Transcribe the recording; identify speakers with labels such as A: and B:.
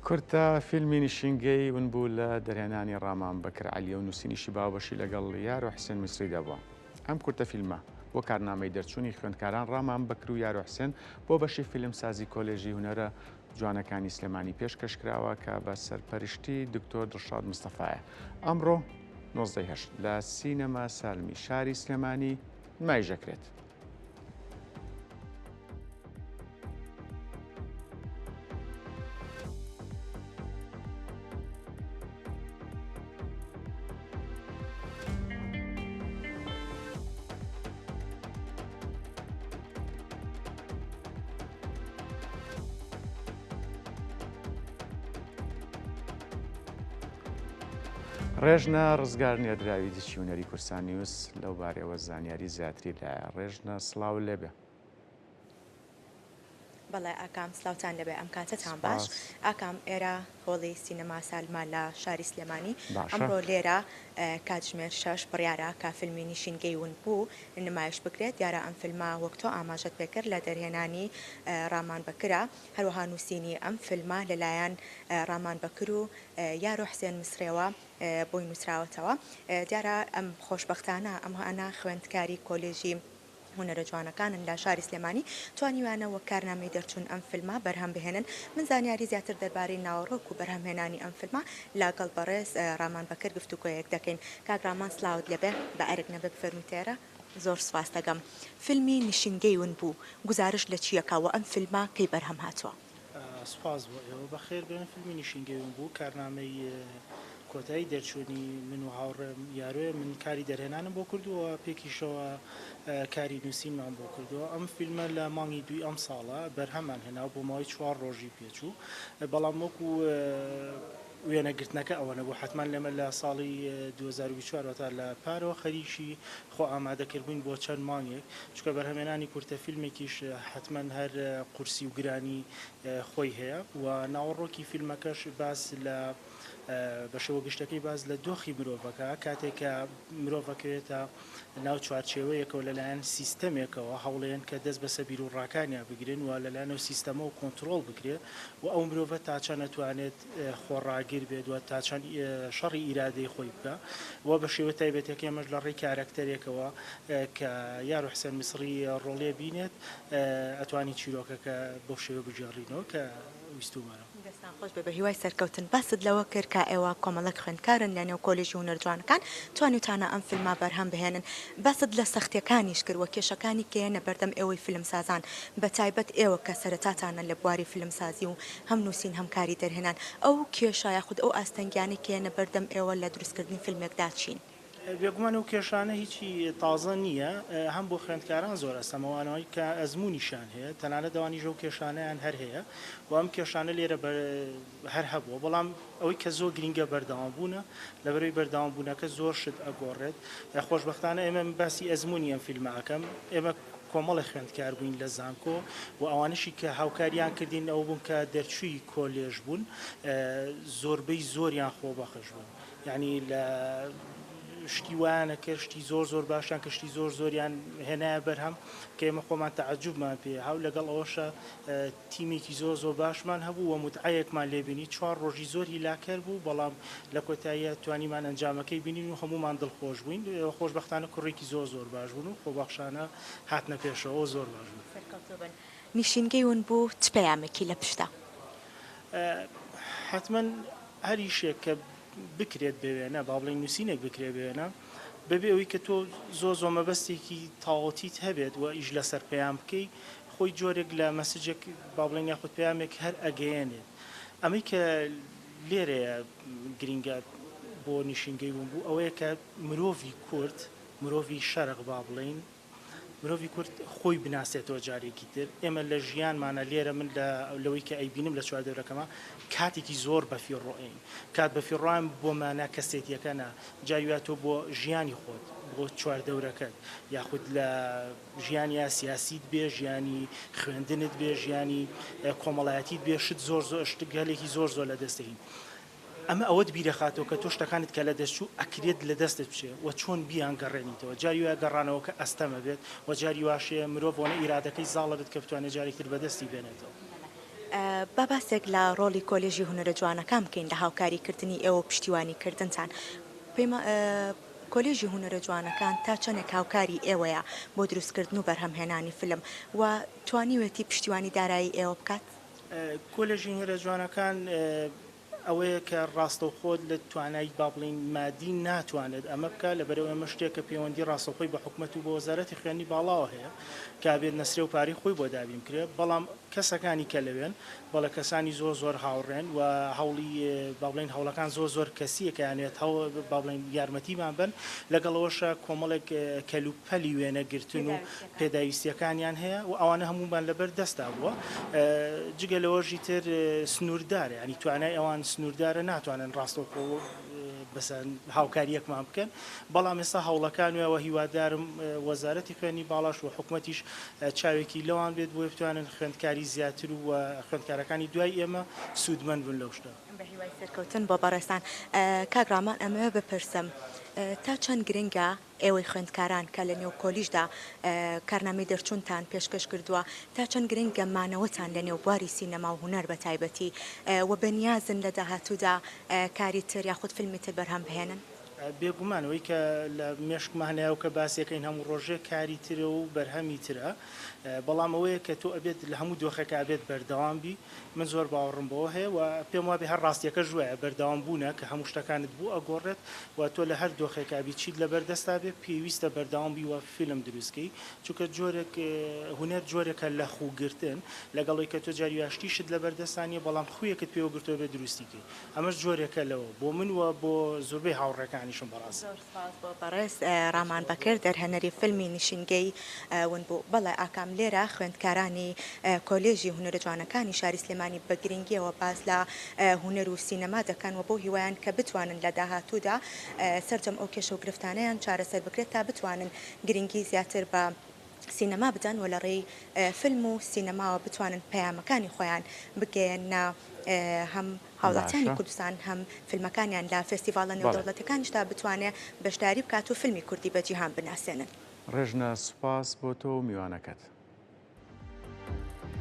A: کورتە فیلمی نیشینگەی ون بوو لە دەرهێنانی ڕامان بەکر عەلیە و نووسینیشی باوەشی لەگەڵ یار و حسێن میسری دەبووە. ئەم کورتە فیلمە بۆ کارنامەی دەرچوونی خوێندکاران ڕامان بەکر و یار و حسێن بۆ بەشی فیلمسازی کۆلێژی هونەرە جوانەکانی سلێمانی پێشکەشکراوە کە بە سەرپەرشتی دکتۆر دڵشاد مستەفایە. ئەمڕۆ 1970 لە سینەما سالمی شاری سلێمانی نمایشەکرێت. ڕێژنە ڕزگار نێردراوی دچی هونەری کورسانیوس لەو بارەوە زانیاری زیاتری لایە. ڕێژنە سڵاو لێبێ.
B: بەڵێ ئاکام سلااوان لەبێ ئەم کاتتان باش ئاکام ئێرە هۆڵی سینەما سالما لە شاری سلێمانی ئەمڕۆ لێرە کاتژمێر 6 بڕیارە کا فیلمی نیشینگەی ون بوو نمایش بکرێت دیارە ئەم فیلمە وەکتۆ ئاماژەت پێکرد لە دەرهێنانی ڕامان بەکرە هەروەها نووسینی ئەم فیلمە لەلایەن ڕامان بەکر و یار و حسێن مسرێەوە بۆی نووسراوەتەوە دیارە ئەم خۆشببختانە ئەمهانە خوێندکاری کۆلێژی هونەرە جوانەکانن لە شاری سلێمانی توانیوانە وە کارنامەی دەرچوون ئەم فیلمە بەرهەم بهێنن من زانیاری زیاتر دەربارەی ناوەڕۆک و بەرهەمهێنانی ئەم فیلمە لاگەڵ بەڕێز ڕامان بەکر گفتوگۆیەک دەکەین کاگرامان سلااوت لەبێ بە ئەرک نەبێ بفەرمووتێرە زۆر سواس دەگەم فیلمی نیشینگەی ون بوو گزارش لە چیەکەوە ئەم فیلمە کەی بەرهەم هاتووە
C: سپاس بۆ ئێوە بەخێر بێن فیلمی نیشینگەی ون بوو کارنامەی کۆتایی دەرچوونی من و هاوڕێم یاروێ من کاری دەرهێنانم بۆ کردووە پێکیشەوە کاری نووسینمان بۆ کردووە ئەم فیلمە لە مانگی دوی ئەم ساڵە بەرهەمان هێنا بۆ ماوەی 4 ڕۆژی پێچوو بەڵام وەکو وێنەگرتنەکە ئەوەنە بۆ حتمان لەمە لە ساڵی 2024 تا لە پارەوە خەریکی خۆ ئامادەکردبووین بۆ چەند مانگێک چکە بەرهەمێنانی کورتە فیلمێکیش حتما هەر قورسی و گرانی خۆی هەیە و ناوەڕۆکی فیلمەکەش باس لە بەشەوە گشتەکەی باز لە دۆخی مرۆڤەکە کاتێککە مرۆڤەکەوێتە ناو چوارچێوەیەکەوە لەلایەن سیستەمێکەوە هەوڵێن کە دەست بە سەبیر و ڕاکانیان بگرن و لەلایەنەوە سیستەمە و کۆنتترۆل بکرێت و ئەو مرۆڤە تاچە نەتوانێت خۆڕاگیر بێت و تاچەند شەڕی ئیرادەی خۆی بکە و بە شێوە تایبەتەکە ئێمەش لە ڕێی کارکتەرێکەوە کە یار و حسێن میسری ڕۆڵێ بینێت ئەتوانی چیرۆکەکە بۆ شێوە بجێڕینەوە کە ویستومانە
B: خۆش بە هیوای سەرکەوتن باست لەوە کرد کە ئێوە کۆمەڵک خوێندکارن لە نێو کۆلێژی هونەر جوانەکان توانیتانە ئەم فیلمە بەرهەم بهێنن باست لە سەختیەکانیش کردوە کێشەکانی کێنە بەردەم ئێوەی فیلمسازان بە تایبەت ئێوە کە سەرەتاتانە لە بواری فیلمسازی و هەم نووسین هەمکاری دەرهێنان ئەو کێشایە خود ئەو ئاستەنگیانی کێنە بەردەم ئێوە لە دروستکردنی فیلمێکدا چین
C: بێگومان و کێشانە هیچی تازە نییە هەم بۆ خوێندکاران زۆر ئەسەمەوانەوەی کە ئەزممویشان هەیە تەنانە دەوانی ژە و کێشانەیان هەر هەیە و ئەم کێشانە لێرە هەر هەبووە بەڵام ئەوەی کە زۆر گرنگە بەردەوامبوونە لەبەرەوەی بەردەوامبوونەکە زۆر شت ئەگۆڕێت خۆشببختانە ئێمە باسی ئەزمموی ئەم فیلمەکەم ئێمە کۆمەڵی خوێندکار بووین لە زانکۆ و ئەوانشی کە هاوکاریان کردین ئەو بوون کە دەرچووی کۆلێژ بوون زۆربەی زۆریان خۆ بەخش بوون یعنی لە شتی وایانە کرد شتی زۆر باشیان کەشتی زۆریان هێنایە بەرهەم کە ئێمە خۆمان تەعەجوبمان پێ هاو لەگەڵ ئەوەشە تیمێکی زۆر باشمان هەبوو و متعەیەکمان لێبینی 4 ڕۆژی زۆری لاکەر بوو بەڵام لە کۆتاییە توانیمان ئەنجامەکەی بینین و هەمومان دڵخۆش بووین خۆشببختانە کوڕێکی زۆر باش بوون و خۆبەخشانە هاتنە پێشەوە زۆر باش بوون
B: نیشینگەی ون بوو چ پەیامێکی لە پشتە
C: حتما هەریشێک کە بکرێت بوێنە با بڵین نووسینێک بکرێ بوێنە بەبێ ئەوەی کە تۆ زۆر مەبەستێکی تاوەتیت هەبێت و ئیش لەسەر پەیام بکەی خۆی جۆرێک لە مەسجێک با بڵین یاخود پەیامێک هەر ئەگەیەنێت ئەمەی کە لێرەیە گرنگە بۆ نیشینگەی بوون بوو ئەوەیە کە مرۆڤی کورد مرۆڤی شەرق با بڵین مرۆڤی کورد خۆی بناسێتەوە جارێکی تر ئێمە لە ژیانمانە لێرە من لەوەی کە ئەیبینم لە چواردەورەکەمە کاتێکی زۆر بەفیڕۆین کات بەفیڕۆیان بۆمانە کەسێتیەکەنە جاویاتۆ بۆ ژیانی خۆت بۆ چواردەورەکەت یاخود لە ژیانیا سیاسیت بێ ژیانی خوێندنت بێ ژیانی کۆمەڵایەتیت بێ شت زۆر شتگەلێکی زۆر لە دەستەین ئەمە ئەوەت بیرەخاتەوە کە تۆ شتەکانت کە لە دەستچوو ئەکرێت لە دەستت بچێ و چۆن بیان گەڕێنیتەوە جاری وایە گەڕانەوە کە ئەستەمە بێت و جاری واشەیە مرۆڤ بۆنە ئیرادەکەی زاڵە بێت کە بتوانێت جارێکتر بەدەستی بێنێتەوە
B: با باسێک لە ڕۆڵی کۆلێژی هونەرە جوانەکان بکەین لە هاوکاریکردنی ئێوە پشتیوانی کردنتان پێمە کۆلێژی هونەرە جوانەکان تا چەندێک هاوکاری ئێوەیە بۆ دروستکردن و بەرهەمهێنانی فیلم و توانیوێتی پشتیوانی دارایی ئێوە بکات
C: کۆلێژی هونەرە جوانەکان ئەوەیە کە ڕاستەوخۆت لە توانایی با بڵین مادی ناتوانێت ئەمە بکە لەبەرەوە ئەمە شتێکە پەیوەندی ڕاستەوخۆی بە حکوومەت و بۆ وەزارەتی خوێندنی باڵاوە هەیە کابێت نەسرێ و پارەی خۆی بۆ دابین کرێت بەڵام کەسەکانی کە لەوێن بەڵە کەسانی زۆر هاوڕێن و هەوڵی با بڵین هەوڵەکان زۆر کەسیەکە یانێت با بڵین یارمەتیمان بن لەگەڵەوەشە کۆمەڵێک کەلوپەلی وێنەگرتن و پێداویستیەکانیان هەیە و ئەوانە هەمومان لەبەر دەستا بووە جگە لەوەژی تر سنووردارە ینی توانای ئەوان سنووردارە ناتوانن ڕاستەوخۆ بەسەر هاوکاریەکمان بکەن بەڵام ئێستا هەوڵەکان وێەوە هیوادارم وەزارەتی خوێنی باڵاش و حکوومەتیش چاوێکی لەوان بێت بۆ بتوانن خوێندکاری زیاتر و خوێندکارەکانی دوای ئێمە سوودمەند بن لەو شتە
B: بە هیوای سەرکەوتن بۆ بەڕێستان کاگرامان ئەمەوە بپرسم تا چەند گرنگە ئێوەی خوێندکاران کە لە نێو کۆلیژدا کارنامەی دەرچوونتان پێشکەش کردووە تا چەند گرنگە مانەوەتان لە نێو بواری سینەما و هونەر بە تایبەتی و بەنیازن لە داهاتوودا کاری تر یاخود فیلمی تر بەرهەم بهێنن
C: بێگومانەوەی کە لە مێشکمانەیە و کە باسیەکەین هەموو ڕۆژێک کاری ترە و بەرهەمی ترە بەڵام ئەوەیە کە تۆ ئەبێت لە هەموو دۆخەکە بێت بەردەوام بی من زۆر باوەڕم بەوە هەیە و پێم وابێ هەر ڕاستیەکە ژوایە بەردەوام بوونە کە هەموو شتەکانت بوو ئەگۆڕێت و تۆ لە هەر دۆخێکا بی چیت لە بەردەستا بێ پێویستە بەردەوام بی وە فیلم دروستکەی چونکە جۆرێک هونەر جۆرێکە لە خوگرتن لەگەڵی کە تۆ جاریاشتیشت لە بەردەستانیە بەڵام خویەکەت پێوەگرتووە بێ دروستیکەی ئەمەش جۆرێکە لەوە بۆ من وە بۆ زۆربەی هاوڕێکانیشم بەڕاست
B: بەڕێز ڕامان بەکرد دەرهەنەری فیلمی نیشینگەی ون بوو بەڵێ ئاکام لێرە خوێندکارانی کۆلێژی هونەرە جوانەکانی شاری سلێمانی بە گرنگیەوە باز لە هونەر و سینەما دەکەن و بۆ هیوایان کە بتوانن لە داهاتوودا سەرجەم ئەو کێشە و گرفتانەیان چارەسەر بکرێت تا بتوانن گرنگی زیاتر بە سینەما بدەن و لە ڕێی فیلم و سینەماوە بتوانن پەیامەکانی خۆیان بگەێنە هەم هاوڵاتیانی کوردستان هەم فیلمەکانیان لە فێستیڤالە نێودەوڵەتەکانیشدا بتوانێت بەشداری بکات و فیلمی کوردی بە جیهان بناسێنن
A: ڕێژنە سوپاس بۆ تۆ و میوانەکەت